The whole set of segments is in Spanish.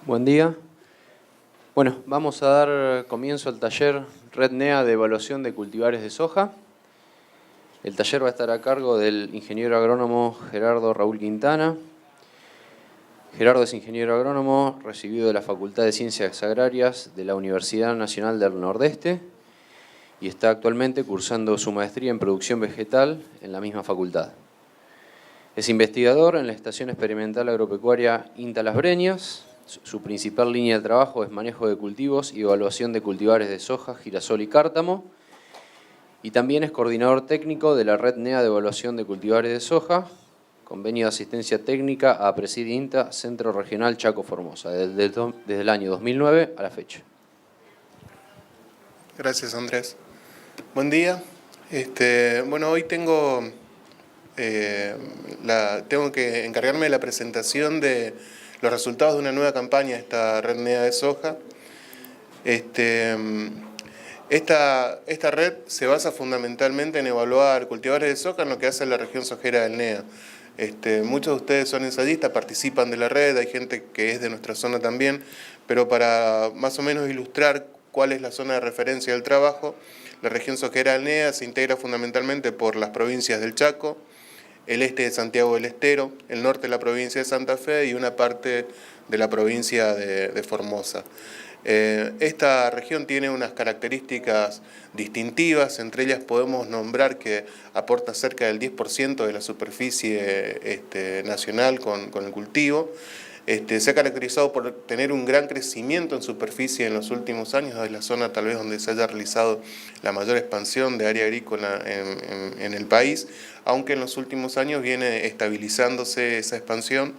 Buen día. Bueno, vamos a dar comienzo al taller Red NEA de evaluación de cultivares de soja. El taller va a estar a cargo del ingeniero agrónomo Gerardo Raúl Quintana. Gerardo es ingeniero agrónomo recibido de la Facultad de Ciencias Agrarias de la Universidad Nacional del Nordeste y está actualmente cursando su maestría en producción vegetal en la misma facultad. Es investigador en la Estación Experimental Agropecuaria INTA Las Breñas. Su principal línea de trabajo es manejo de cultivos y evaluación de cultivares de soja, girasol y cártamo. Y también es coordinador técnico de la Red NEA de evaluación de cultivares de soja, convenio de asistencia técnica a Presid INTA, Centro Regional Chaco Formosa, desde el año 2009 a la fecha. Gracias, Andrés. Buen día. Bueno, hoy tengo que encargarme de la presentación de los resultados de una nueva campaña, esta Red NEA de soja. Esta red se basa fundamentalmente en evaluar cultivares de soja en lo que hace la región sojera del NEA. Muchos de ustedes son ensayistas, participan de la red, hay gente que es de nuestra zona también, pero para más o menos ilustrar cuál es la zona de referencia del trabajo, la región sojera del NEA se integra fundamentalmente por las provincias del Chaco, el este de Santiago del Estero, el norte de la provincia de Santa Fe y una parte de la provincia de Formosa. Esta región tiene unas características distintivas, entre ellas podemos nombrar que aporta cerca del 10% de la superficie nacional con el cultivo. Se ha caracterizado por tener un gran crecimiento en superficie en los últimos años, es la zona tal vez donde se haya realizado la mayor expansión de área agrícola en el país, aunque en los últimos años viene estabilizándose esa expansión.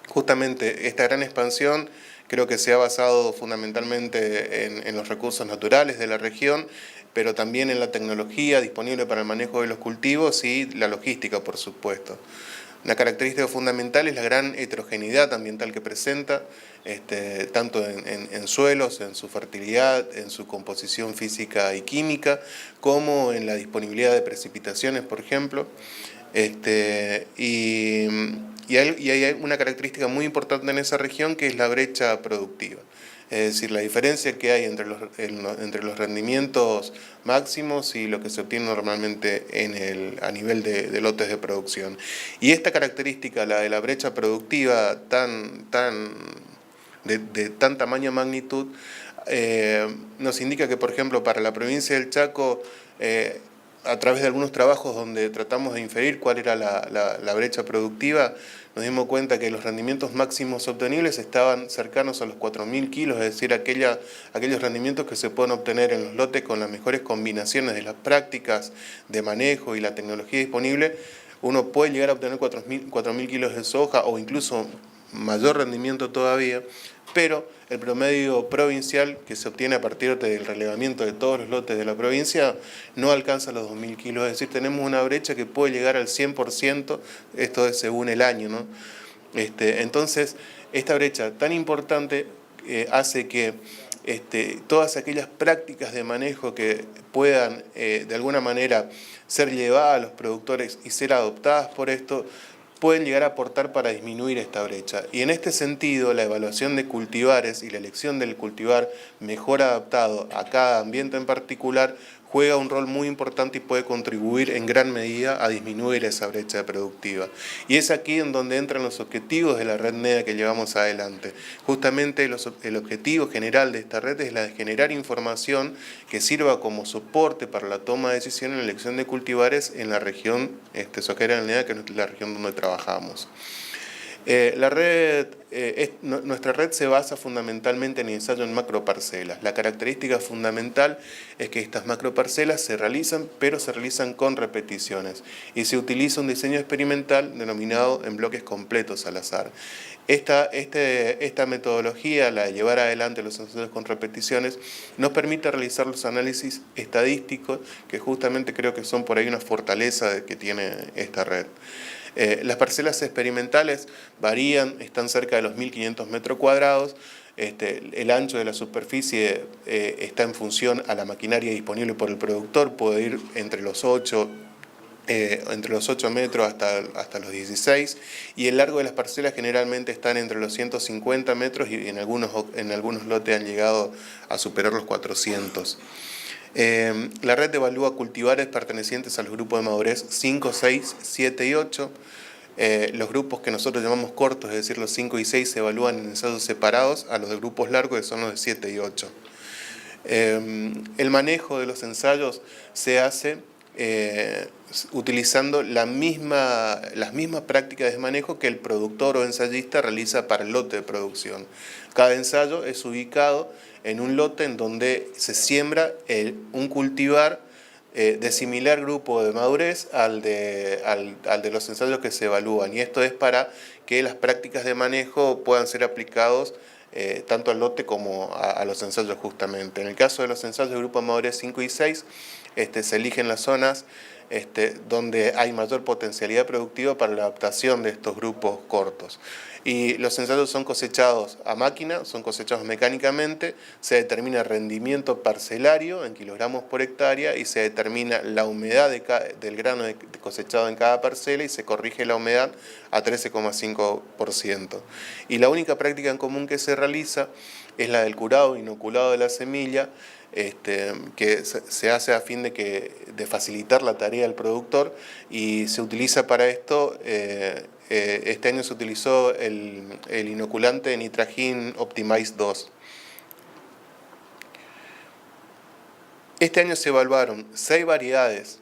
Justamente esta gran expansión creo que se ha basado fundamentalmente en los recursos naturales de la región, pero también en la tecnología disponible para el manejo de los cultivos y la logística, por supuesto. Una característica fundamental es la gran heterogeneidad ambiental que presenta, tanto en suelos, en su fertilidad, en su composición física y química, como en la disponibilidad de precipitaciones, por ejemplo. Y hay una característica muy importante en esa región que es la brecha productiva. Es decir, la diferencia que hay entre los rendimientos máximos y lo que se obtiene normalmente a nivel de lotes de producción. Y esta característica, la de la brecha productiva de tan tamaña magnitud, nos indica que, por ejemplo, para la provincia del Chaco, a través de algunos trabajos donde tratamos de inferir cuál era la brecha productiva, nos dimos cuenta que los rendimientos máximos obtenibles estaban cercanos a los 4.000 kilos, es decir, aquellos rendimientos que se pueden obtener en los lotes con las mejores combinaciones de las prácticas de manejo y la tecnología disponible. Uno puede llegar a obtener 4.000 kilos de soja o incluso mayor rendimiento todavía, pero el promedio provincial que se obtiene a partir del relevamiento de todos los lotes de la provincia no alcanza los 2.000 kilos, es decir, tenemos una brecha que puede llegar al 100%, esto es según el año, ¿no? Entonces, esta brecha tan importante hace que todas aquellas prácticas de manejo que puedan de alguna manera ser llevadas a los productores y ser adoptadas por esto, pueden llegar a aportar para disminuir esta brecha. Y en este sentido, la evaluación de cultivares y la elección del cultivar mejor adaptado a cada ambiente en particular juega un rol muy importante y puede contribuir en gran medida a disminuir esa brecha productiva. Y es aquí en donde entran los objetivos de la red NEA que llevamos adelante. Justamente el objetivo general de esta red es la de generar información que sirva como soporte para la toma de decisión en la elección de cultivares en la región sojera del NEA, que es la región donde trabajamos. Nuestra red se basa fundamentalmente en ensayo en macroparcelas. La característica fundamental es que estas macroparcelas se realizan, pero se realizan con repeticiones y se utiliza un diseño experimental denominado en bloques completos al azar. Esta metodología, la de llevar adelante los ensayos con repeticiones, nos permite realizar los análisis estadísticos que justamente creo que son por ahí una fortaleza que tiene esta red. Las parcelas experimentales varían, están cerca de los 1.500 metros cuadrados. El ancho de la superficie está en función a la maquinaria disponible por el productor, puede ir entre los 8 entre los 8 metros hasta los 16, y el largo de las parcelas generalmente están entre los 150 metros y en algunos lotes han llegado a superar los 400. La red evalúa cultivares pertenecientes al grupo de madurez 5, 6, 7 y 8. Los grupos que nosotros llamamos cortos, es decir, los 5 y 6, se evalúan en ensayos separados a los de grupos largos, que son los de 7 y 8. El manejo de los ensayos se hace utilizando las mismas prácticas de manejo que el productor o ensayista realiza para el lote de producción. Cada ensayo es ubicado en un lote en donde se siembra un cultivar de similar grupo de madurez al de los ensayos que se evalúan, y esto es para que las prácticas de manejo puedan ser aplicados tanto al lote como a los ensayos justamente. En el caso de los ensayos de grupo de madurez 5 y 6, se eligen las zonas donde hay mayor potencialidad productiva para la adaptación de estos grupos cortos. Y los ensayos son cosechados a máquina, son cosechados mecánicamente, se determina el rendimiento parcelario en kilogramos por hectárea y se determina la humedad del grano cosechado en cada parcela y se corrige la humedad a 13,5%. Y la única práctica en común que se realiza es la del curado inoculado de la semilla, que se hace a fin de facilitar la tarea del productor, y se utiliza para esto, este año se utilizó el inoculante Nitragin Optimize 2. Este año se evaluaron 6 variedades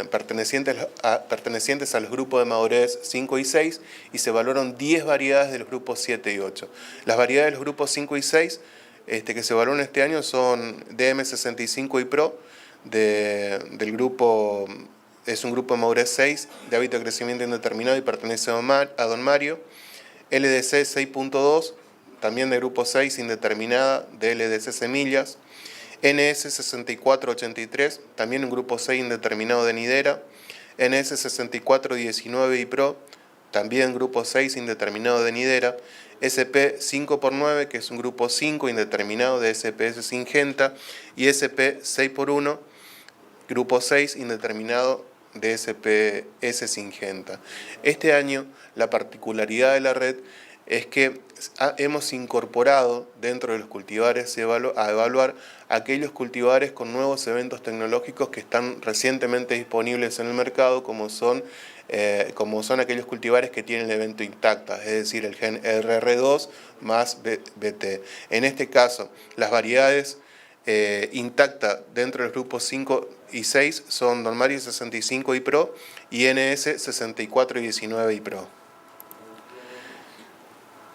pertenecientes a los grupos de madurez 5 y 6 y se evaluaron 10 variedades de los grupos 7 y 8. Las variedades de los grupos 5 y 6 que se evaluaron este año son DM65 y Pro, del grupo, es un grupo de madurez 6, de hábito de crecimiento indeterminado y pertenece a Don Mario. LDC 6.2, también de grupo 6, indeterminada, de LDC Semillas. NS 6483, también un grupo 6 indeterminado de Nidera. NS 6419 y Pro, también grupo 6 indeterminado de Nidera. SP 5x9, que es un grupo 5 indeterminado de SPS Syngenta, y SP 6x1, grupo 6 indeterminado de SPS Syngenta. Este año la particularidad de la red es que hemos incorporado dentro de los cultivares a evaluar aquellos cultivares con nuevos eventos tecnológicos que están recientemente disponibles en el mercado, como son aquellos cultivares que tienen el evento intacta, es decir, el gen RR2 más BT. En este caso, las variedades intactas dentro de los grupos 5 y 6 son Don Mario 65 y Pro y NS 64 y 19 y Pro.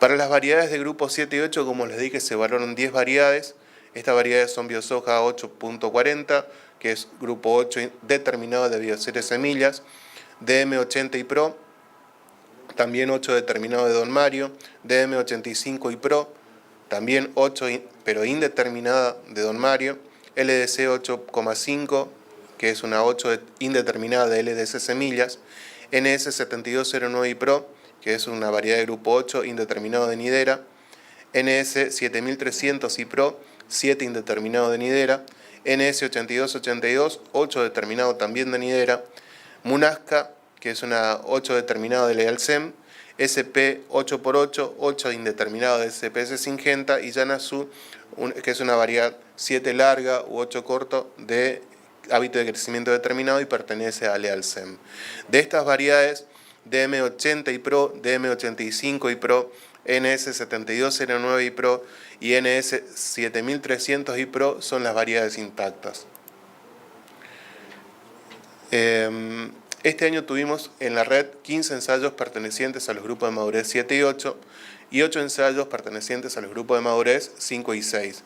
Para las variedades de grupos 7 y 8, como les dije, se evaluaron 10 variedades. Estas variedades son Biosoja 8.40, que es grupo 8 determinado de Bioceres Semillas, DM80 y Pro, también 8 determinado de Don Mario, DM85 y Pro, también 8 pero indeterminada de Don Mario, LDC 8,5, que es una 8 indeterminada de LDC Semillas, NS 7209 y Pro, que es una variedad de grupo 8 indeterminado de Nidera, NS 7300 y Pro, 7 indeterminado de Nidera, NS 8282, 8 determinado también de Nidera, Munasca, que es una 8 determinado de Lealsem, SP 8x8, 8 indeterminado de SPS Syngenta, y Yanasu, que es una variedad 7 larga u 8 corto de hábito de crecimiento determinado y pertenece a Lealsem. De estas variedades, DM80 y Pro, DM85 y Pro, NS 7209 y Pro y NS 7300 y Pro son las variedades intactas. Este año tuvimos en la red 15 ensayos pertenecientes a los grupos de madurez 7 y 8 y 8 ensayos pertenecientes a los grupos de madurez 5 y 6.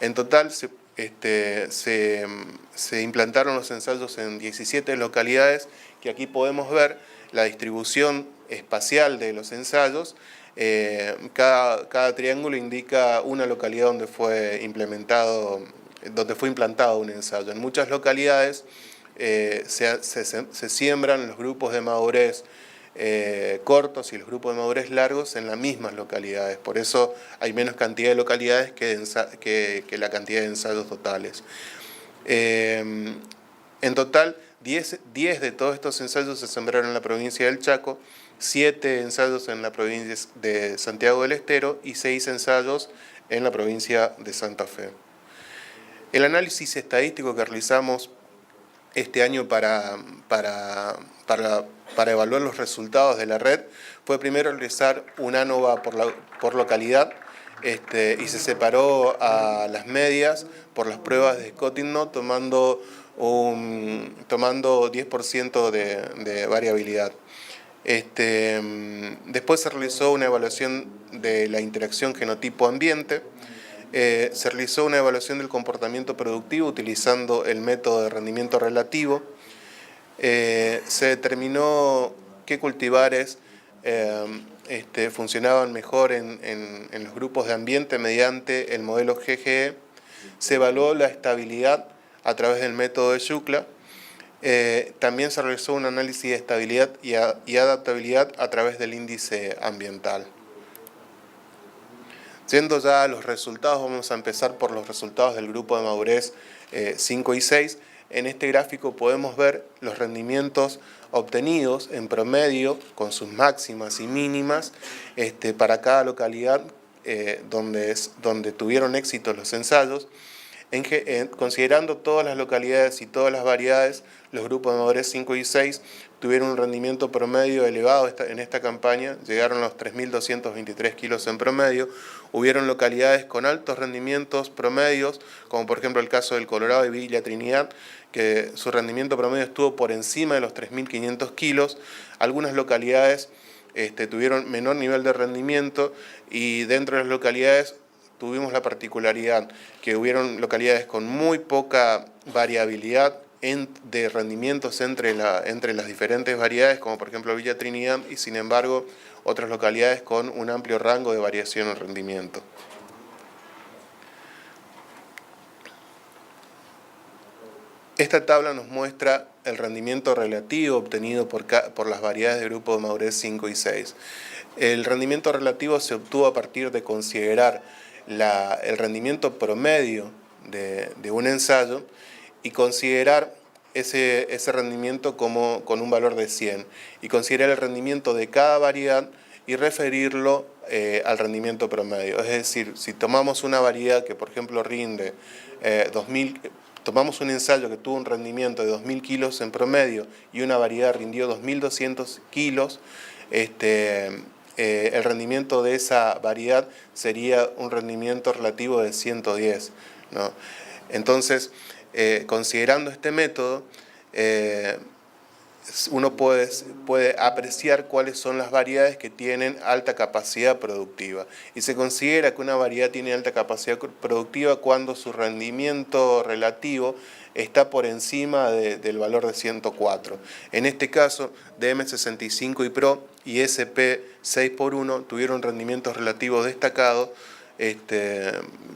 En total se implantaron los ensayos en 17 localidades, que aquí podemos ver la distribución espacial de los ensayos. Cada triángulo indica una localidad donde fue implantado un ensayo. En muchas localidades se siembran los grupos de madurez cortos y los grupos de madurez largos en las mismas localidades. Por eso hay menos cantidad de localidades que la cantidad de ensayos totales. En total, 10 de todos estos ensayos se sembraron en la provincia del Chaco, 7 ensayos en la provincia de Santiago del Estero y 6 ensayos en la provincia de Santa Fe. El análisis estadístico que realizamos este año para evaluar los resultados de la red fue primero realizar un ANOVA por localidad, y se separó a las medias por las pruebas de Scottignot tomando 10% de variabilidad. Después se realizó una evaluación de la interacción genotipo-ambiente, se realizó una evaluación del comportamiento productivo utilizando el método de rendimiento relativo, se determinó qué cultivares funcionaban mejor en los grupos de ambiente mediante el modelo GGE, se evaluó la estabilidad a través del método de Shukla, también se realizó un análisis de estabilidad y adaptabilidad a través del índice ambiental. Yendo ya a los resultados, vamos a empezar por los resultados del grupo de madurez 5 y 6. En este gráfico podemos ver los rendimientos obtenidos en promedio con sus máximas y mínimas para cada localidad donde tuvieron éxito los ensayos. Considerando todas las localidades y todas las variedades, los grupos de madurez 5 y 6 tuvieron un rendimiento promedio elevado en esta campaña, llegaron a los 3.223 kilos en promedio. Hubieron localidades con altos rendimientos promedios, como por ejemplo el caso del Colorado y Villa Trinidad, que su rendimiento promedio estuvo por encima de los 3.500 kilos. Algunas localidades tuvieron menor nivel de rendimiento y dentro de las localidades tuvimos la particularidad que hubieron localidades con muy poca variabilidad de rendimientos entre las diferentes variedades, como por ejemplo Villa Trinidad, y sin embargo otras localidades con un amplio rango de variación en rendimiento. Esta tabla nos muestra el rendimiento relativo obtenido por las variedades de grupo de madurez 5 y 6. El rendimiento relativo se obtuvo a partir de considerar el rendimiento promedio de un ensayo y considerar ese rendimiento con un valor de 100 y considerar el rendimiento de cada variedad y referirlo al rendimiento promedio. Es decir, si tomamos una variedad que por ejemplo rinde tomamos un ensayo que tuvo un rendimiento de 2.000 kilos en promedio y una variedad rindió 2.200 kilos, el rendimiento de esa variedad sería un rendimiento relativo de 110, ¿no? Entonces, considerando este método, uno puede apreciar cuáles son las variedades que tienen alta capacidad productiva. Y se considera que una variedad tiene alta capacidad productiva cuando su rendimiento relativo está por encima del valor de 104. En este caso, DM65 y Pro y SP 6x1 tuvieron rendimientos relativos destacados,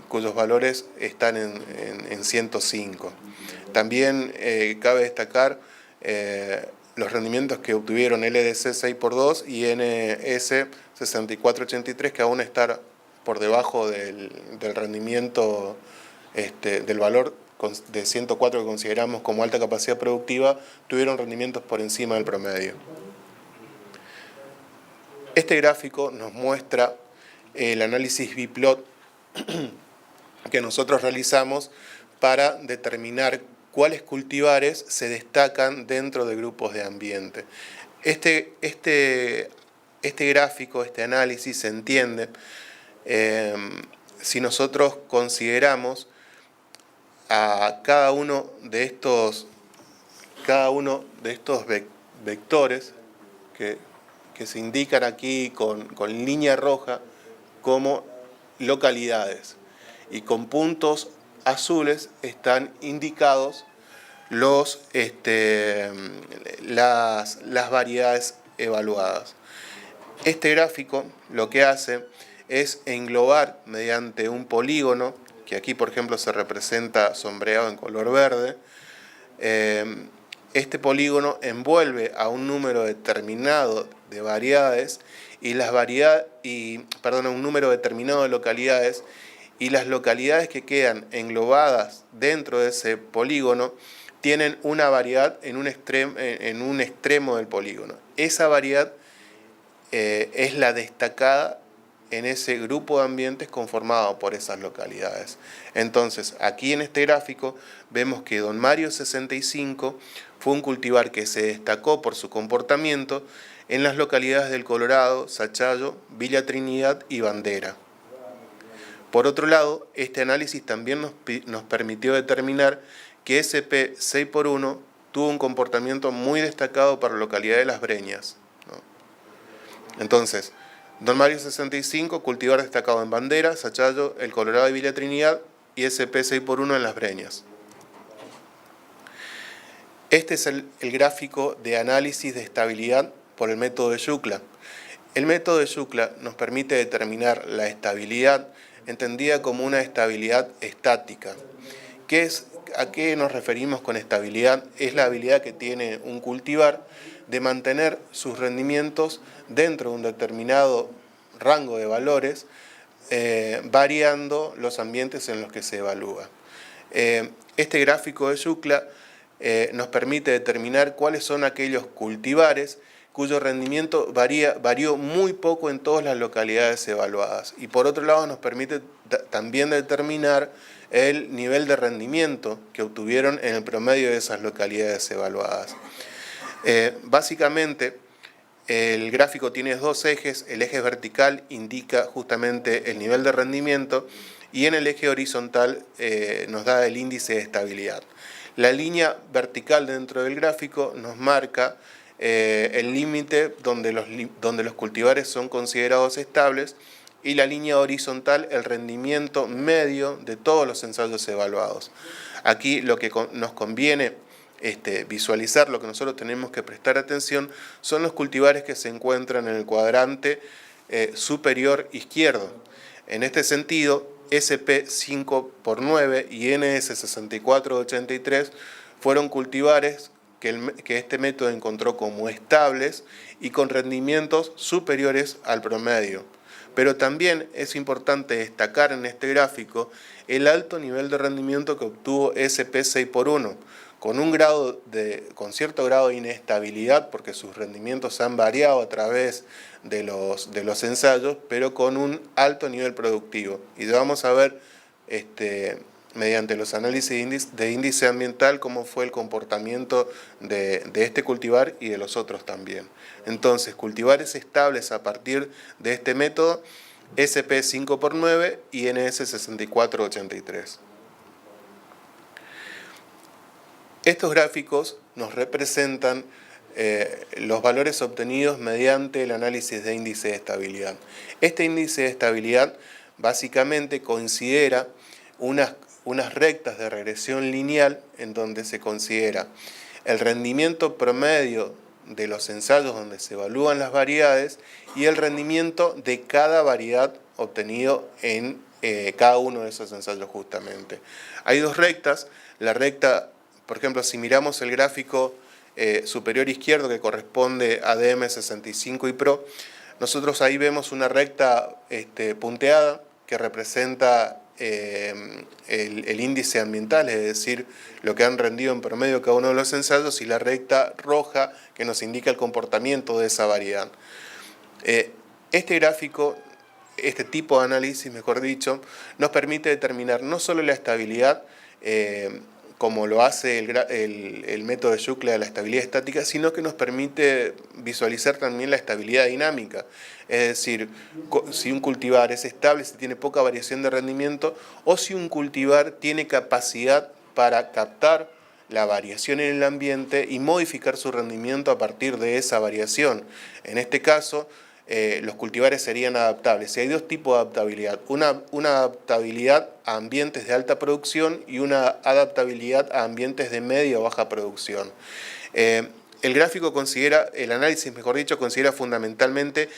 cuyos valores están en 105. También cabe destacar los rendimientos que obtuvieron LDC 6x2 y NS 6483, que aún están por debajo del rendimiento, del valor de 104 que consideramos como alta capacidad productiva, tuvieron rendimientos por encima del promedio. Este gráfico nos muestra el análisis biplot que nosotros realizamos para determinar cuáles cultivares se destacan dentro de grupos de ambiente. Este gráfico, este análisis se entiende si nosotros consideramos a cada uno de estos vectores que se indican aquí con línea roja como localidades, y con puntos azules están indicados las variedades evaluadas. Este gráfico lo que hace es englobar mediante un polígono, que aquí por ejemplo se representa sombreado en color verde. Este polígono envuelve a un número determinado de variedades un número determinado de localidades, y las localidades que quedan englobadas dentro de ese polígono tienen una variedad en un extremo del polígono. Esa variedad es la destacada en ese grupo de ambientes conformado por esas localidades. Entonces, aquí en este gráfico vemos que Don Mario 65 fue un cultivar que se destacó por su comportamiento en las localidades del Colorado, Sachayo, Villa Trinidad y Bandera. Por otro lado, este análisis también nos permitió determinar que SP 6x1 tuvo un comportamiento muy destacado para la localidad de Las Breñas, ¿no? Entonces, Don Mario 65, cultivar destacado en Bandera, Sachayo, el Colorado y Villa Trinidad, y SP 6x1 en Las Breñas. Este es el gráfico de análisis de estabilidad por el método de Shukla. El método de Shukla nos permite determinar la estabilidad entendida como una estabilidad estática. ¿A qué nos referimos con estabilidad? Es la habilidad que tiene un cultivar de mantener sus rendimientos dentro de un determinado rango de valores, variando los ambientes en los que se evalúa. Este gráfico de Shukla nos permite determinar cuáles son aquellos cultivares cuyo rendimiento varió muy poco en todas las localidades evaluadas. Y por otro lado nos permite también determinar el nivel de rendimiento que obtuvieron en el promedio de esas localidades evaluadas. Básicamente, el gráfico tiene dos ejes. El eje vertical indica justamente el nivel de rendimiento y en el eje horizontal nos da el índice de estabilidad. La línea vertical dentro del gráfico nos marca el límite donde los cultivares son considerados estables y la línea horizontal el rendimiento medio de todos los ensayos evaluados. Aquí lo que nos conviene visualizar, lo que nosotros tenemos que prestar atención, son los cultivares que se encuentran en el cuadrante superior izquierdo. En este sentido, SP 5x9 y NS 6483 fueron cultivares que este método encontró como estables y con rendimientos superiores al promedio. Pero también es importante destacar en este gráfico el alto nivel de rendimiento que obtuvo SP 6x1, con cierto grado de inestabilidad, porque sus rendimientos han variado a través de los ensayos, pero con un alto nivel productivo. Y vamos a ver mediante los análisis de índice ambiental cómo fue el comportamiento de este cultivar y de los otros también. Entonces, cultivares estables a partir de este método, SP 5x9 y NS 6483. Estos gráficos nos representan los valores obtenidos mediante el análisis de índice de estabilidad. Este índice de estabilidad básicamente considera unas rectas de regresión lineal en donde se considera el rendimiento promedio de los ensayos donde se evalúan las variedades y el rendimiento de cada variedad obtenido en cada uno de esos ensayos justamente. Hay dos rectas. La recta, por ejemplo, si miramos el gráfico superior izquierdo que corresponde a DM65 y PRO, nosotros ahí vemos una recta punteada que representa el índice ambiental, es decir, lo que han rendido en promedio cada uno de los ensayos, y la recta roja que nos indica el comportamiento de esa variedad. Este gráfico, este tipo de análisis, mejor dicho, nos permite determinar no solo la estabilidad, como lo hace el método de Shukla de la estabilidad estática, sino que nos permite visualizar también la estabilidad dinámica. Es decir, si un cultivar es estable, si tiene poca variación de rendimiento, o si un cultivar tiene capacidad para captar la variación en el ambiente y modificar su rendimiento a partir de esa variación. En este caso, los cultivares serían adaptables. Y hay dos tipos de adaptabilidad. Una adaptabilidad a ambientes de alta producción y una adaptabilidad a ambientes de media o baja producción. el gráfico considera, el análisis mejor dicho, considera fundamentalmente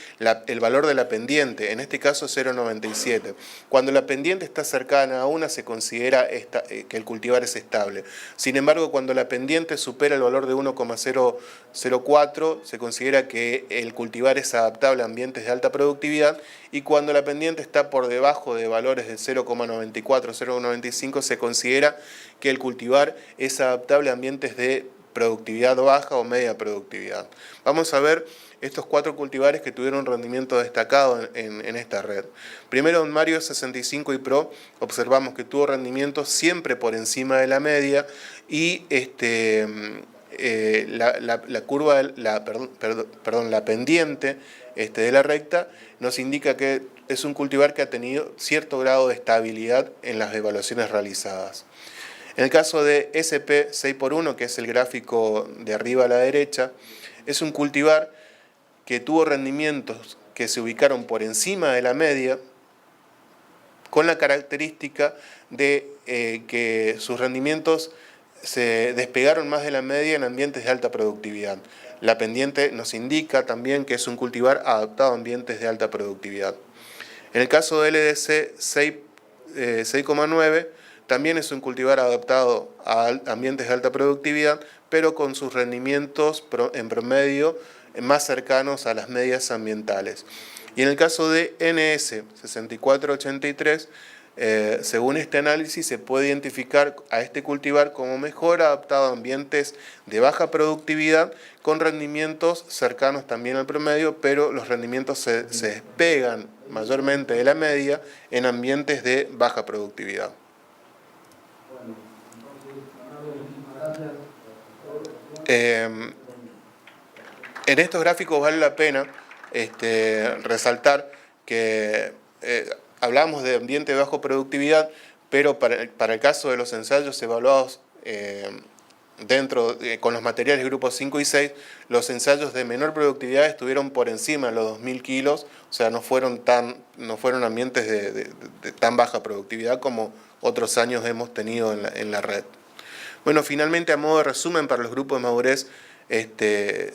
el valor de la pendiente, en este caso 0,97. Cuando la pendiente está cercana a 1 se considera que el cultivar es estable. Sin embargo, cuando la pendiente supera el valor de 1,004 se considera que el cultivar es adaptable a ambientes de alta productividad, y cuando la pendiente está por debajo de valores de 0,94, 0,95 se considera que el cultivar es adaptable a ambientes de productividad baja o media productividad. Vamos a ver estos 4 cultivares que tuvieron rendimiento destacado en esta red. Primero, Don Mario 65 y Pro, observamos que tuvo rendimiento siempre por encima de la media, y la curva, la pendiente de la recta nos indica que es un cultivar que ha tenido cierto grado de estabilidad en las evaluaciones realizadas. En el caso de SP 6x1, que es el gráfico de arriba a la derecha, es un cultivar que tuvo rendimientos que se ubicaron por encima de la media, con la característica de que sus rendimientos se despegaron más de la media en ambientes de alta productividad. La pendiente nos indica también que es un cultivar adaptado a ambientes de alta productividad. En el caso de LDC 6,9, también es un cultivar adaptado a ambientes de alta productividad, pero con sus rendimientos en promedio más cercanos a las medias ambientales. Y en el caso de NS 6483, según este análisis, se puede identificar a este cultivar como mejor adaptado a ambientes de baja productividad, con rendimientos cercanos también al promedio, pero los rendimientos se despegan mayormente de la media en ambientes de baja productividad. En estos gráficos vale la pena resaltar que hablamos de ambiente de baja productividad, pero para el caso de los ensayos evaluados con los materiales grupos 5 y 6, los ensayos de menor productividad estuvieron por encima de los 2000 kilos, o sea, no fueron ambientes de tan baja productividad como otros años hemos tenido en la red. Bueno, finalmente, a modo de resumen, para los grupos de madurez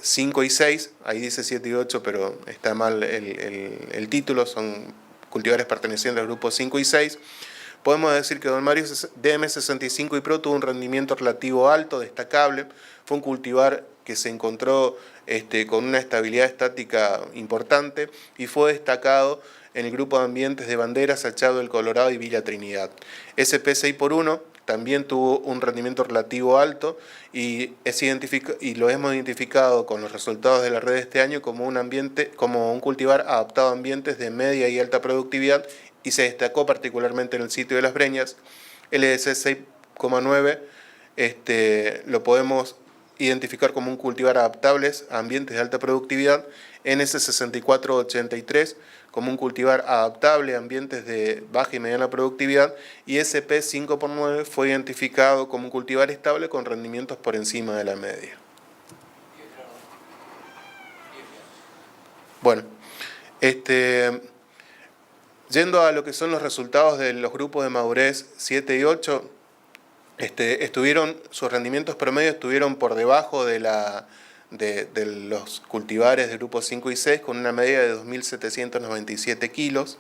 5 y 6, ahí dice 7 y 8, pero está mal el título, son cultivares pertenecientes al grupo 5 y 6. Podemos decir que Don Mario DM65 y Pro tuvo un rendimiento relativo alto, destacable. Fue un cultivar que se encontró con una estabilidad estática importante y fue destacado en el grupo de ambientes de Banderas, Achado del Colorado y Villa Trinidad. SP 6x1 también tuvo un rendimiento relativo alto y lo hemos identificado con los resultados de la red de este año como un cultivar adaptado a ambientes de media y alta productividad, y se destacó particularmente en el sitio de Las Breñas. LDC 6,9 lo podemos identificar como un cultivar adaptable a ambientes de alta productividad. NS 6483 como un cultivar adaptable a ambientes de baja y mediana productividad, y SP 5x9 fue identificado como un cultivar estable con rendimientos por encima de la media. Bueno, yendo a lo que son los resultados de los grupos de madurez 7 y 8, sus rendimientos promedio estuvieron por debajo de los cultivares de grupos 5 y 6, con una media de 2.797 kilos.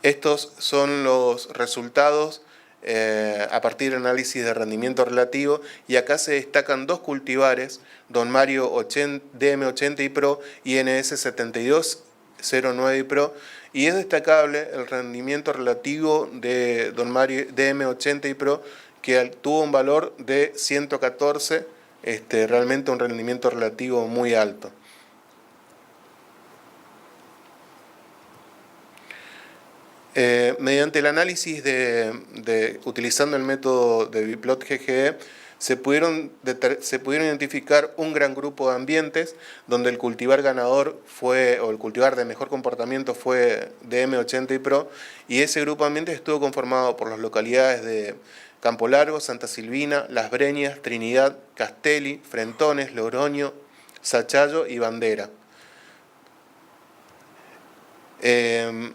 Estos son los resultados a partir del análisis de rendimiento relativo, y acá se destacan 2 cultivares, Don Mario DM80 y Pro y NS 7209 y Pro, y es destacable el rendimiento relativo de Don Mario DM80 y Pro, que tuvo un valor de 114, realmente un rendimiento relativo muy alto. Mediante el análisis utilizando el método de Biplot GGE, se pudieron identificar un gran grupo de ambientes donde el cultivar ganador el cultivar de mejor comportamiento fue DM80 y Pro, y ese grupo de ambientes estuvo conformado por las localidades de Campo Largo, Santa Silvina, Las Breñas, Trinidad, Castelli, Frentones, Logroño, Sachayo y Bandera.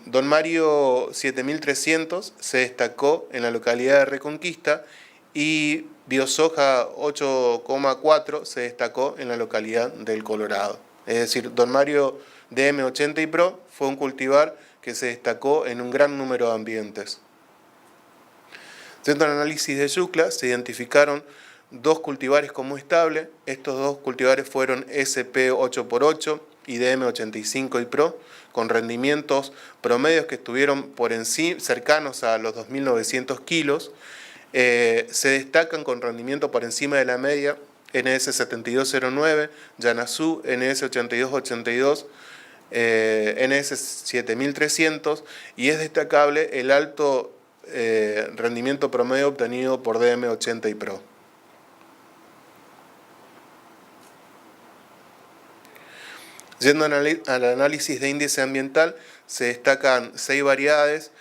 Don Mario 7300 se destacó en la localidad de Reconquista y Biosoja 8,4 se destacó en la localidad del Colorado. Es decir, Don Mario DM80 y Pro fue un cultivar que se destacó en un gran número de ambientes. Dentro del análisis de yucla se identificaron dos cultivares como estable. Estos dos cultivares fueron SP8x8 y DM85 y Pro, con rendimientos promedios que estuvieron por encima, cercanos a los 2.900 kilos. Se destacan con rendimiento por encima de la media NS7209, Yanazú, NS8282, NS7300, y es destacable el alto rendimiento promedio obtenido por DM80 y Pro. Yendo al análisis de índice ambiental, se destacan 6 variedades.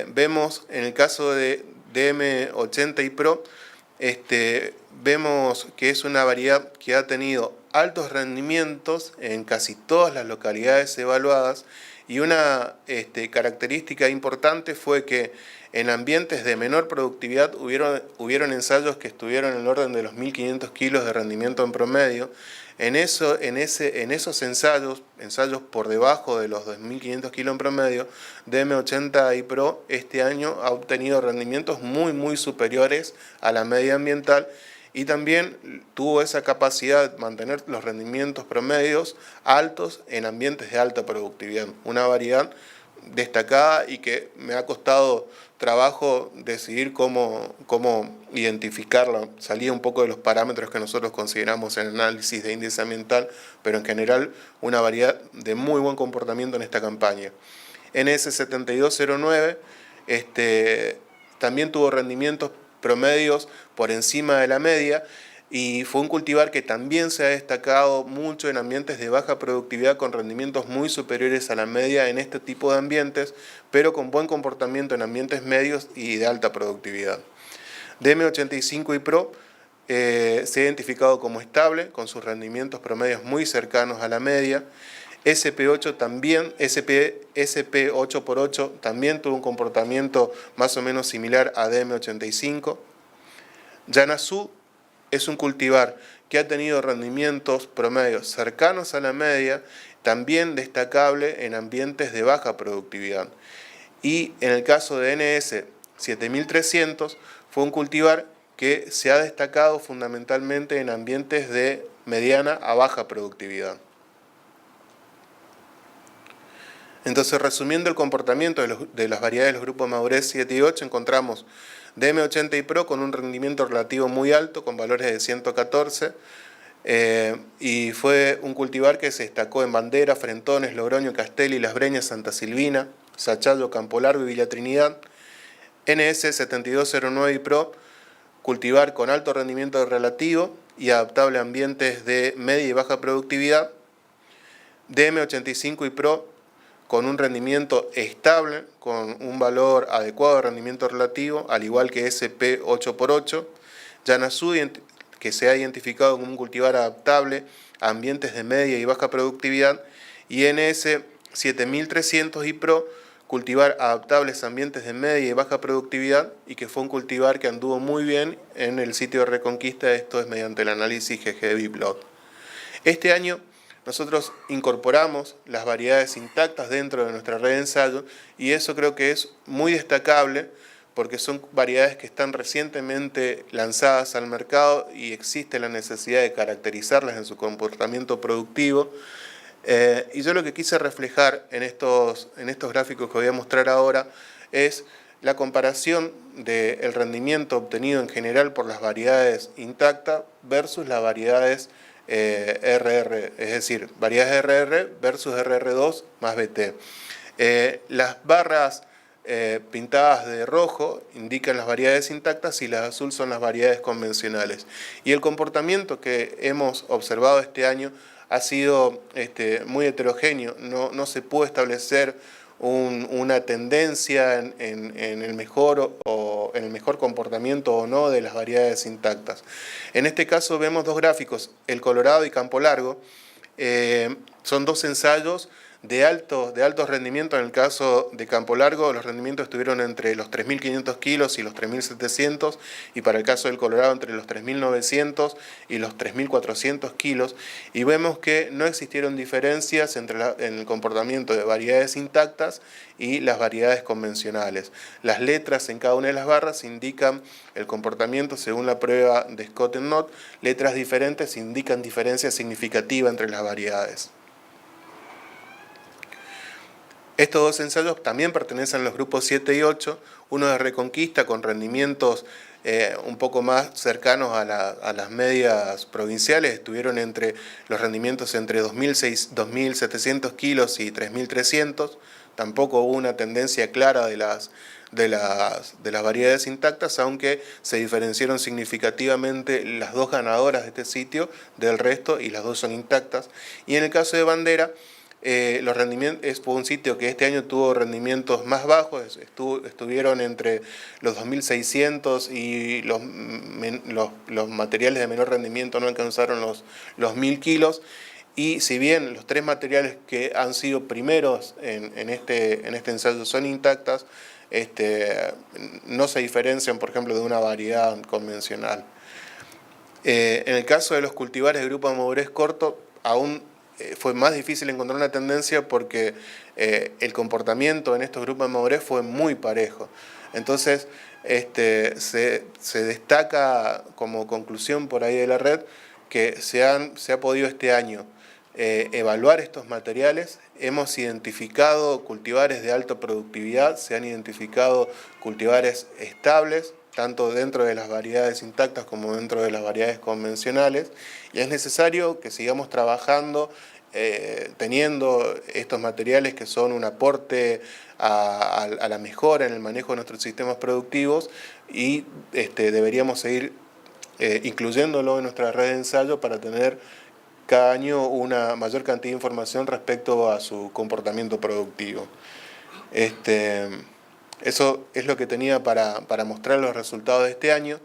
Vemos en el caso de DM80 y Pro, vemos que es una variedad que ha tenido altos rendimientos en casi todas las localidades evaluadas, y una característica importante fue que en ambientes de menor productividad hubieron ensayos que estuvieron en el orden de los 1.500 kilos de rendimiento en promedio. En esos ensayos por debajo de los 2.500 kilos en promedio, DM80 y Pro este año ha obtenido rendimientos muy superiores a la media ambiental, y también tuvo esa capacidad de mantener los rendimientos promedios altos en ambientes de alta productividad. Una variedad destacada y que me ha costado trabajo decidir cómo identificarla. Salía un poco de los parámetros que nosotros consideramos en el análisis de índice ambiental, pero en general una variedad de muy buen comportamiento en esta campaña. NS7209 también tuvo rendimientos promedios por encima de la media, y fue un cultivar que también se ha destacado mucho en ambientes de baja productividad, con rendimientos muy superiores a la media en este tipo de ambientes, pero con buen comportamiento en ambientes medios y de alta productividad. DM85 y Pro se ha identificado como estable, con sus rendimientos promedios muy cercanos a la media. SP8 también, SP8x8 también tuvo un comportamiento más o menos similar a DM85. Yanazú es un cultivar que ha tenido rendimientos promedios cercanos a la media, también destacable en ambientes de baja productividad. Y en el caso de NS 7300 fue un cultivar que se ha destacado fundamentalmente en ambientes de mediana a baja productividad. Entonces, resumiendo el comportamiento de las variedades de los grupos de madurez 7 y 8, encontramos DM80 y Pro con un rendimiento relativo muy alto, con valores de 114, y fue un cultivar que se destacó en Bandera, Frentones, Logroño, Castelli, Las Breñas, Santa Silvina, Sachayo, Campo Largo y Villa Trinidad. NS7209 y Pro, cultivar con alto rendimiento relativo y adaptable a ambientes de media y baja productividad. DM85 y Pro, con un rendimiento estable, con un valor adecuado de rendimiento relativo, al igual que SP8x8. Yanazú, que se ha identificado como un cultivar adaptable a ambientes de media y baja productividad. Y NS7300 y Pro, cultivar adaptables a ambientes de media y baja productividad, y que fue un cultivar que anduvo muy bien en el sitio de Reconquista. Esto es mediante el análisis GG de Biplot. Este año nosotros incorporamos las variedades intactas dentro de nuestra red de ensayo, y eso creo que es muy destacable porque son variedades que están recientemente lanzadas al mercado y existe la necesidad de caracterizarlas en su comportamiento productivo. Y yo lo que quise reflejar en estos gráficos que voy a mostrar ahora es la comparación del rendimiento obtenido en general por las variedades intactas versus las variedades RR, es decir, variedades RR versus RR2 más BT. Las barras pintadas de rojo indican las variedades intactas y las azul son las variedades convencionales. Y el comportamiento que hemos observado este año ha sido muy heterogéneo. No se puede establecer una tendencia en el mejor comportamiento o no de las variedades intactas. En este caso vemos dos gráficos, el Colorado y Campo Largo. Son dos ensayos de altos rendimientos. En el caso de Campo Largo, los rendimientos estuvieron entre los 3.500 kilos y los 3.700, y para el caso del Colorado entre los 3.900 y los 3.400 kilos, y vemos que no existieron diferencias en el comportamiento de variedades intactas y las variedades convencionales. Las letras en cada una de las barras indican el comportamiento según la prueba de Scott and Knott. Letras diferentes indican diferencia significativa entre las variedades. Estos dos ensayos también pertenecen a los grupos 7 y 8, uno de Reconquista con rendimientos un poco más cercanos a las medias provinciales, estuvieron entre los rendimientos entre 2.700 kilos y 3.300, tampoco hubo una tendencia clara de las variedades intactas, aunque se diferenciaron significativamente las dos ganadoras de este sitio del resto y las dos son intactas. Y en el caso de Bandera, los rendimientos fue un sitio que este año tuvo rendimientos más bajos, estuvieron entre los 2.600 y los materiales de menor rendimiento no alcanzaron los 1.000 kilos. Y si bien los tres materiales que han sido primeros en este ensayo son intactas, no se diferencian, por ejemplo, de una variedad convencional. En el caso de los cultivares de grupo de madurez corto, aún fue más difícil encontrar una tendencia porque el comportamiento en estos grupos de madurez fue muy parejo. Entonces, se destaca como conclusión por ahí de la red que se ha podido este año evaluar estos materiales. Hemos identificado cultivares de alta productividad, se han identificado cultivares estables, tanto dentro de las variedades intactas como dentro de las variedades convencionales, y es necesario que sigamos trabajando teniendo estos materiales que son un aporte a la mejora en el manejo de nuestros sistemas productivos, y deberíamos seguir incluyéndolo en nuestra red de ensayo para tener cada año una mayor cantidad de información respecto a su comportamiento productivo. Eso es lo que tenía para mostrar los resultados de este año.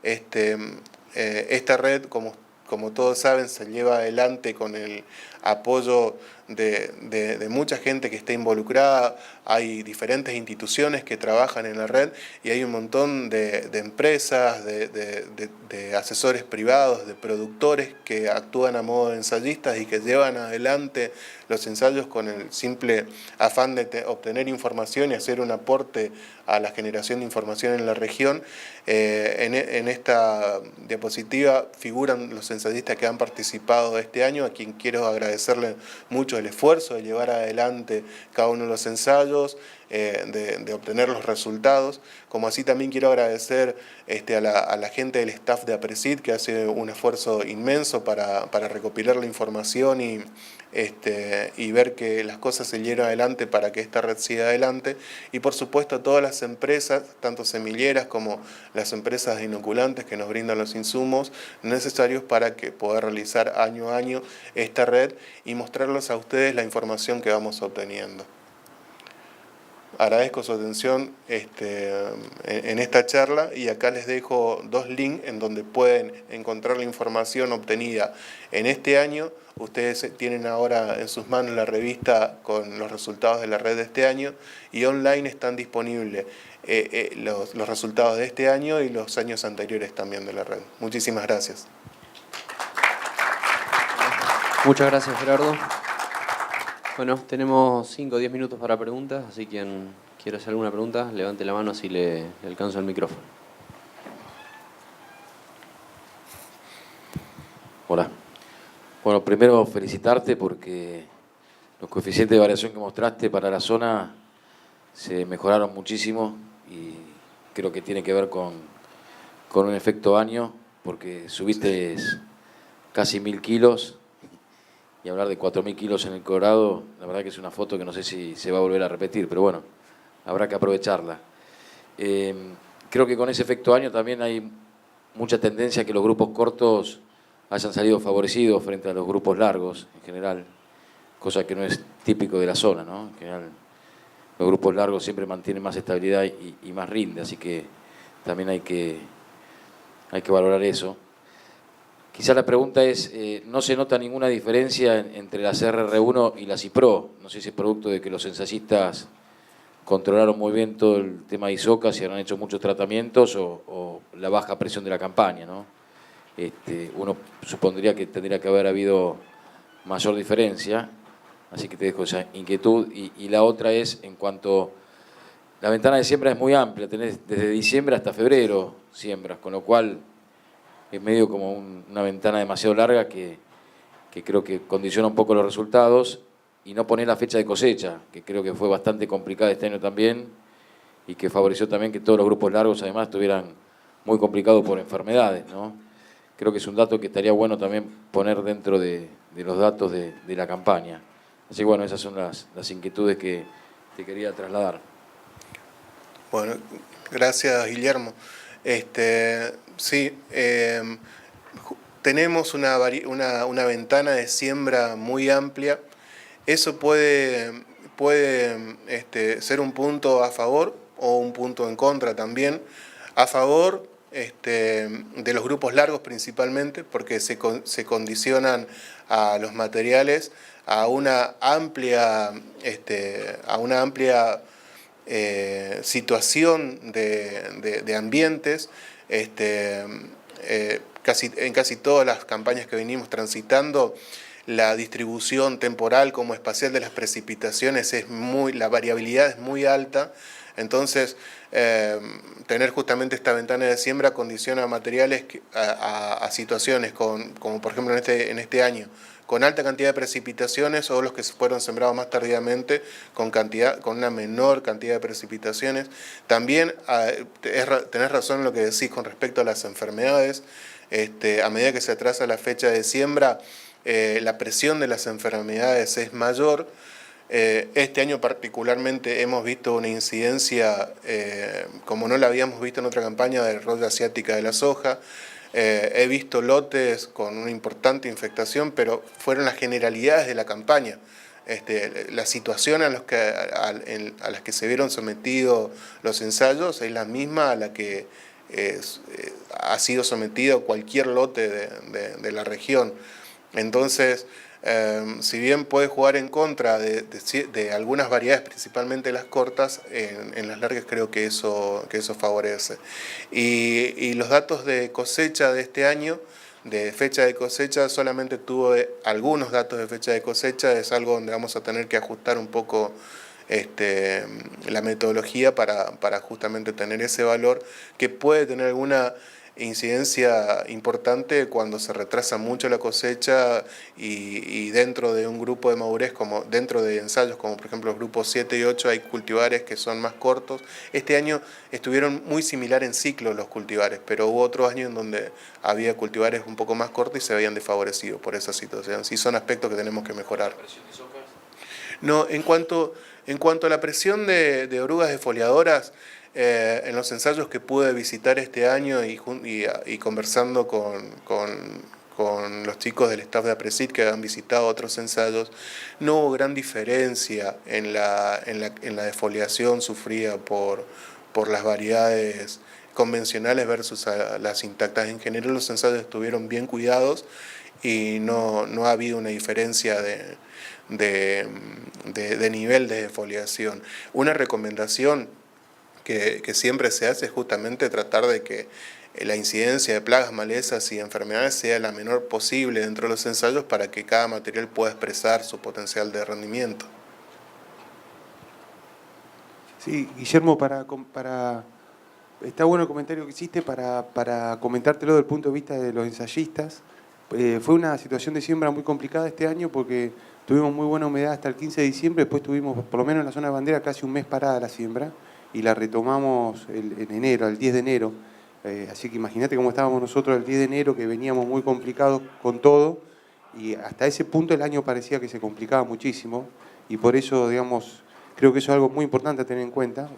Esta red, como todos saben, se lleva adelante con el apoyo de mucha gente que está involucrada. Hay diferentes instituciones que trabajan en la red y hay un montón de empresas, de asesores privados, de productores que actúan a modo de ensayistas y que llevan adelante los ensayos con el simple afán de obtener información y hacer un aporte a la generación de información en la región. En esta diapositiva figuran los ensayistas que han participado este año, a quien quiero agradecerle mucho el esfuerzo de llevar adelante cada uno de los ensayos, de obtener los resultados, como así también quiero agradecer a la gente del staff de APRESID, que hace un esfuerzo inmenso para recopilar la información y ver que las cosas se lleven adelante para que esta red siga adelante, y por supuesto a todas las empresas, tanto semilleras como las empresas de inoculantes que nos brindan los insumos necesarios para que poder realizar año a año esta red y mostrarles a ustedes la información que vamos obteniendo. Agradezco su atención en esta charla, y acá les dejo dos links en donde pueden encontrar la información obtenida en este año. Ustedes tienen ahora en sus manos la revista con los resultados de la red de este año, y online están disponibles los resultados de este año y los años anteriores también de la red. Muchísimas gracias. Muchas gracias, Gerardo. Bueno, tenemos 5 o 10 minutos para preguntas, así que quien quiera hacer alguna pregunta, levante la mano así le alcanzo el micrófono. Hola. Bueno, primero felicitarte porque los coeficientes de variación que mostraste para la zona se mejoraron muchísimo, y creo que tiene que ver con un efecto año, porque subiste casi 1.000 kilos. Y hablar de 4.000 kilos en el Colorado, la verdad que es una foto que no sé si se va a volver a repetir, pero bueno, habrá que aprovecharla. Creo que con ese efecto año también hay mucha tendencia a que los grupos cortos hayan salido favorecidos frente a los grupos largos en general, cosa que no es típico de la zona, ¿no? En general, los grupos largos siempre mantienen más estabilidad y más rinde, así que también hay que valorar eso. Quizá la pregunta es, ¿no se nota ninguna diferencia entre la CRR1 y la CIPRO? No sé si es producto de que los ensayistas controlaron muy bien todo el tema de ISOCA, si habrán hecho muchos tratamientos o la baja presión de la campaña, ¿no? Uno supondría que tendría que haber habido mayor diferencia, así que te dejo esa inquietud. Y la otra es, en cuanto la ventana de siembra es muy amplia, tenés desde diciembre hasta febrero siembras, con lo cual es medio como una ventana demasiado larga que creo que condiciona un poco los resultados, y no poner la fecha de cosecha, que creo que fue bastante complicada este año también, y que favoreció también que todos los grupos largos además estuvieran muy complicados por enfermedades, ¿no? Creo que es un dato que estaría bueno también poner dentro de los datos de la campaña. Así que bueno, esas son las inquietudes que te quería trasladar. Bueno, gracias Guillermo. Sí, tenemos una ventana de siembra muy amplia. Eso puede ser un punto a favor o un punto en contra también. A favor de los grupos largos principalmente, porque se condicionan a los materiales a una amplia, situación de ambientes. En casi todas las campañas que venimos transitando, la distribución temporal como espacial de las precipitaciones la variabilidad es muy alta. Entonces, tener justamente esta ventana de siembra condiciona materiales a situaciones como por ejemplo en este año, con alta cantidad de precipitaciones, o los que fueron sembrados más tardíamente con una menor cantidad de precipitaciones. También tenés razón en lo que decís con respecto a las enfermedades. A medida que se atrasa la fecha de siembra, la presión de las enfermedades es mayor. Este año particularmente hemos visto una incidencia como no la habíamos visto en otra campaña, de roya asiática de la soja. He visto lotes con una importante infectación, pero fueron las generalidades de la campaña. La situación a las que se vieron sometidos los ensayos es la misma a la que ha sido sometido cualquier lote de la región. Entonces, si bien puede jugar en contra de algunas variedades, principalmente las cortas, en las largas creo que eso favorece. Y los datos de cosecha de este año, de fecha de cosecha, solamente tuve algunos datos de fecha de cosecha. Es algo donde vamos a tener que ajustar un poco la metodología para justamente tener ese valor, que puede tener alguna incidencia importante cuando se retrasa mucho la cosecha y dentro de un grupo de madurez, como dentro de ensayos como por ejemplo los grupos 7 y 8 hay cultivares que son más cortos. Este año estuvieron muy similar en ciclo los cultivares, pero hubo otros años en donde había cultivares un poco más cortos y se veían desfavorecidos por esa situación. Sí, son aspectos que tenemos que mejorar. No, en cuanto a la presión de orugas defoliadoras, en los ensayos que pude visitar este año y conversando con los chicos del staff de APRESID que han visitado otros ensayos, no hubo gran diferencia en la defoliación sufrida por las variedades convencionales versus las intactas. En general los ensayos estuvieron bien cuidados y no ha habido una diferencia de nivel de defoliación. Una recomendación que siempre se hace es justamente tratar de que la incidencia de plagas, malezas y enfermedades sea la menor posible dentro de los ensayos para que cada material pueda expresar su potencial de rendimiento. Sí, Guillermo, está bueno el comentario que hiciste para comentártelo desde el punto de vista de los ensayistas. Fue una situación de siembra muy complicada este año porque tuvimos muy buena humedad hasta el 15 de diciembre, después tuvimos, por lo menos en la zona de bandera, casi un mes parada la siembra y la retomamos en enero, el 10 de enero. Así que imagínate cómo estábamos nosotros el 10 de enero, que veníamos muy complicados con todo, y hasta ese punto el año parecía que se complicaba muchísimo, y por eso, digamos, creo que eso es algo muy importante a tener en cuenta,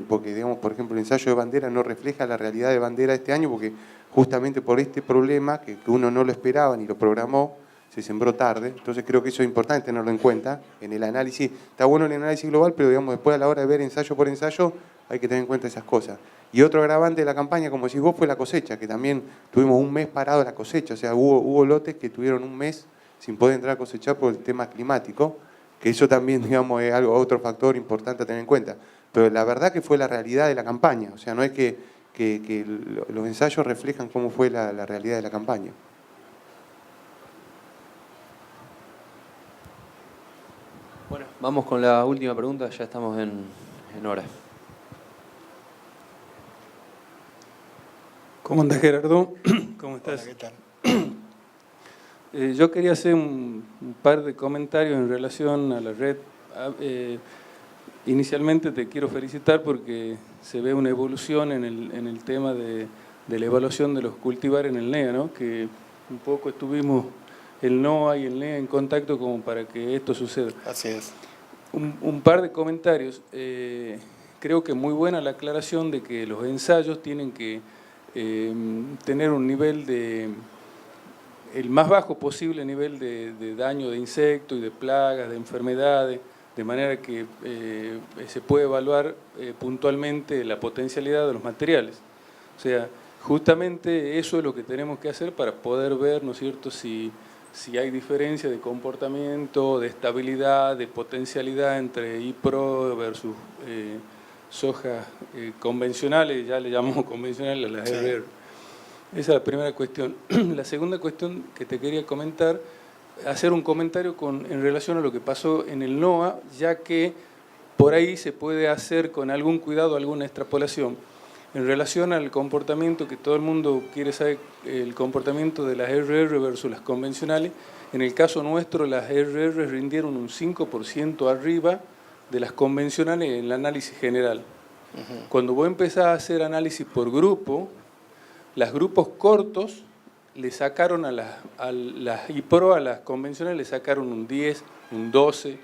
porque, digamos, por ejemplo, el ensayo de bandera no refleja la realidad de bandera este año, porque justamente por este problema, que uno no lo esperaba ni lo programó, se sembró tarde. Entonces creo que eso es importante tenerlo en cuenta en el análisis. Está bueno el análisis global, pero digamos, después a la hora de ver ensayo por ensayo hay que tener en cuenta esas cosas. Y otro agravante de la campaña, como decís vos, fue la cosecha, que también tuvimos un mes parado la cosecha. O sea, hubo lotes que tuvieron un mes sin poder entrar a cosechar por el tema climático, que eso también, digamos, es otro factor importante a tener en cuenta. Pero la verdad que fue la realidad de la campaña. O sea, no es que los ensayos reflejan cómo fue la realidad de la campaña. Bueno, vamos con la última pregunta, ya estamos en hora. ¿Cómo andás, Gerardo? ¿Cómo estás? Hola, ¿qué tal? Yo quería hacer un par de comentarios en relación a la red. Inicialmente te quiero felicitar porque se ve una evolución en el tema de la evaluación de los cultivares en el NEA, ¿no? Que un poco estuvimos el NOA y el NEA en contacto como para que esto suceda. Así es. Un par de comentarios. Creo que muy buena la aclaración de que los ensayos tienen que tener un nivel el más bajo posible nivel de daño de insectos y de plagas, de enfermedades, de manera que se puede evaluar puntualmente la potencialidad de los materiales. O sea, justamente eso es lo que tenemos que hacer para poder ver, ¿no es cierto?, si hay diferencia de comportamiento, de estabilidad, de potencialidad entre IPRO versus sojas convencionales, ya le llamamos convencionales a las RR. Esa es la primera cuestión. La segunda cuestión que te quería comentar, hacer un comentario en relación a lo que pasó en el NOA, ya que por ahí se puede hacer con algún cuidado alguna extrapolación. En relación al comportamiento que todo el mundo quiere saber, el comportamiento de las RR versus las convencionales, en el caso nuestro las RR rindieron un 5% arriba de las convencionales en el análisis general. Cuando vos empezás a hacer análisis por grupo, los grupos cortos le sacaron a las IPRO, a las convencionales, le sacaron un 10, un 12,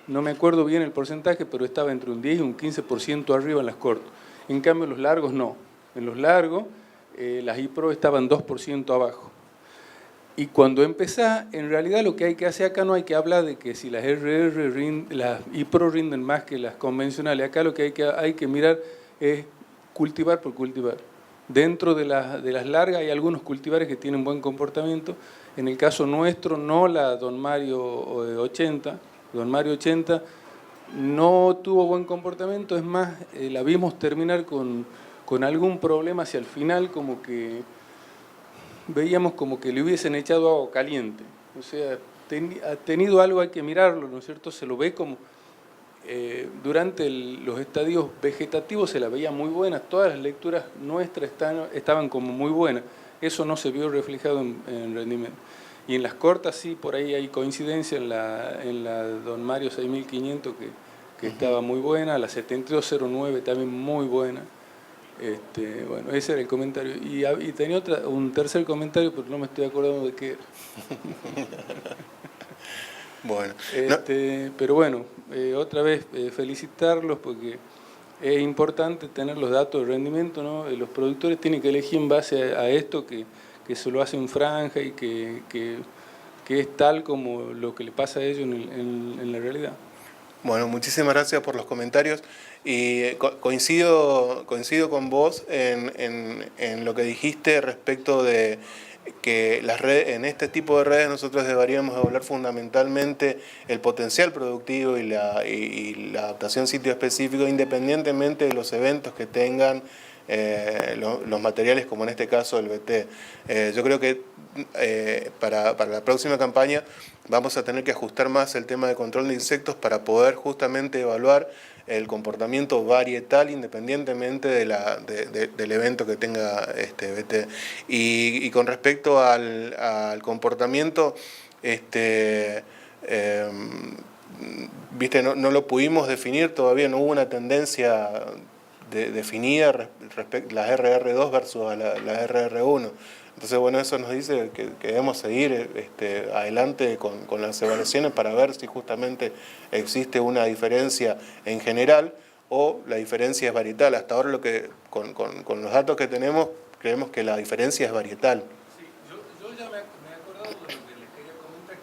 no me acuerdo bien el porcentaje, pero estaba entre un 10 y un 15% arriba en las cortos. En cambio, los largos no. En los largos, las IPRO estaban 2% abajo. Y cuando empezás, en realidad lo que hay que hacer acá no hay que hablar de que si las las IPRO rinden más que las convencionales. Acá lo que hay que mirar es cultivar por cultivar. Dentro de las largas hay algunos cultivares que tienen buen comportamiento. En el caso nuestro, no la Don Mario 80. Don Mario 80 no tuvo buen comportamiento. Es más, la vimos terminar con algún problema hacia el final, como que veíamos como que le hubiesen echado agua caliente. O sea, ha tenido algo, hay que mirarlo, ¿no es cierto? Se lo ve como... durante los estadios vegetativos se la veía muy buena, todas las lecturas nuestras estaban como muy buenas, eso no se vio reflejado en rendimiento. Y en las cortas sí, por ahí hay coincidencia en la Don Mario 6500 que estaba muy buena, la 7209 también muy buena. Bueno, ese era el comentario. Y tenía un tercer comentario, pero no me estoy acordando de qué era. Bueno. Pero bueno, otra vez felicitarlos porque es importante tener los datos de rendimiento, ¿no? Los productores tienen que elegir en base a esto que se lo hace en franja y que es tal como lo que le pasa a ellos en la realidad. Bueno, muchísimas gracias por los comentarios y coincido con vos en lo que dijiste respecto de que las redes, en este tipo de redes nosotros deberíamos evaluar fundamentalmente el potencial productivo y la adaptación sitio específico independientemente de los eventos que tengan los materiales, como en este caso el BT. Yo creo que para la próxima campaña vamos a tener que ajustar más el tema de control de insectos para poder justamente evaluar el comportamiento varietal independientemente del evento que tenga este BT. Y con respecto al comportamiento, viste, no lo pudimos definir todavía, no hubo una tendencia definida respecto a las RR2 versus a la RR1. Entonces, bueno, eso nos dice que debemos seguir adelante con las evaluaciones para ver si justamente existe una diferencia en general o la diferencia es varietal. Hasta ahora con los datos que tenemos, creemos que la diferencia es varietal. Sí, yo ya me he acordado de lo que les quería comentar,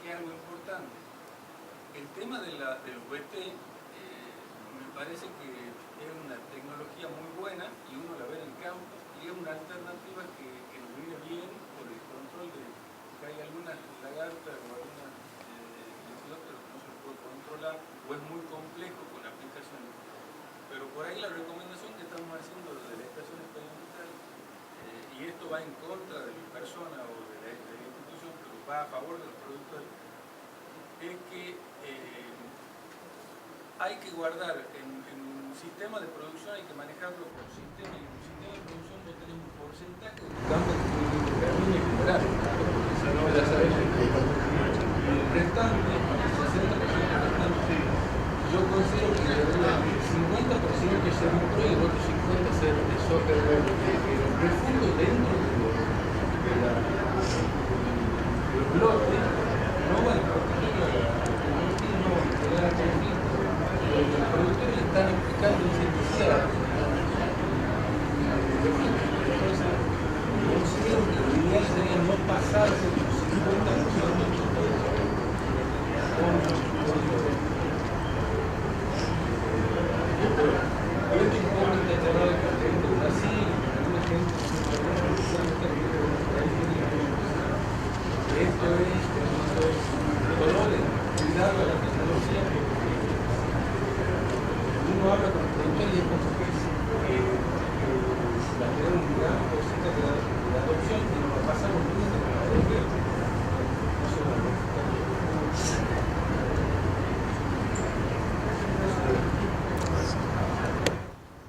tema del VT me parece que es una tecnología muy buena y uno la ve en el campo y es una alternativa que nos viene bien por el control de que hay algunas lagartas o algunas lepidotas que no se puede controlar o es muy complejo con aplicaciones. Pero por ahí la recomendación que estamos haciendo de la estación experimental, y esto va en contra de mi persona o de la institución, pero va a favor de los productores, es que hay que guardar en un sistema de producción, hay que manejarlo por sistema, y en un sistema de producción vos tenés un porcentaje de campo que termine de liberar. Ya sabés, el restante, el 60% restante, yo considero que el 50% sea micro y el otro 50% sea de soja verde, que los refugios dentro de los lotes no van a proteger la tecnología, no van a crear conflictos. Los productores están aplicando insecticidas. Entonces, considero que lo ideal sería no pasarse del 50% uno habla con el productor y es como que va a tener un gran porcentaje de adopción y nos va a pasar los niños de la madera.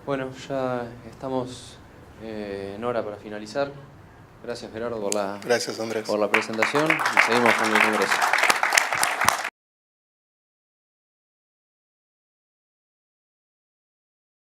Bueno, ya estamos en hora para finalizar. Gracias, Gerardo, Gracias, Andrés. por la presentación y seguimos con el congreso.